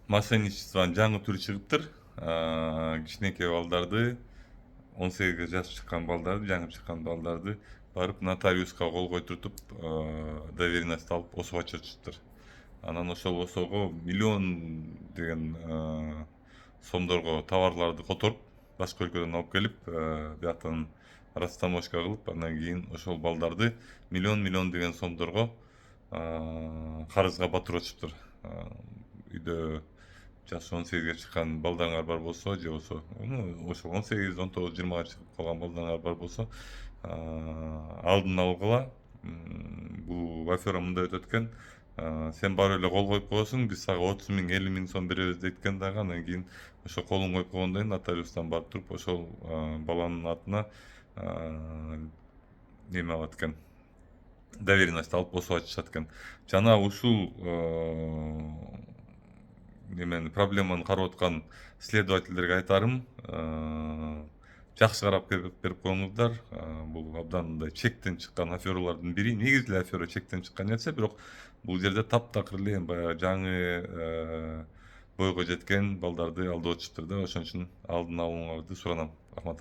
Мошенничествонун жаңы түрү чыгыптыр. Кичинекей балдарды, 18 жаш чыккан балдарды, жаңы чыккан балдарды барып нотариуска кол койдуртуп, доверенность алып осо ачышыптыр. Анан ошол осого миллион деген сомдорго товарларды которуп, башка өлкөдөн алып келип, бияктан растаможка кылып, андан кийин ошол балдарды миллион деген сомдорго карызга батырып атышыптыр. Үйдө жашы 18-ге чыккан балдарыңар бар болсо, же болбосо ошол 18, 19, 20га чыгып калган балдарыңар бар болсо, алдын алгыла. Бул афера мындай өтөт экен. Сен барып эле кол коюп коесуң, биз сага 30 миң, 50 миң сом беребиз дейт дагы. Андан кийин ошо колуң коюп койгондон кийин нотариустан барып туруп ошол баланын атына неме алат экен, доверенность алып осо ачышат экен. Жана ушул немени проблеманы карап аткан следовательдерге айтарым, жакшы карап берип коюңуздар. Бул абдан мындай чектен чыккан афералардын бири. Негизи эле афера чектен чыккан нерсе, бирок бул жерде таптакыр эле баягы жаңы бойго жеткен балдарды алдап атышыптыр да. Ошон үчүн алдын алууңарды суранам. Рахмат.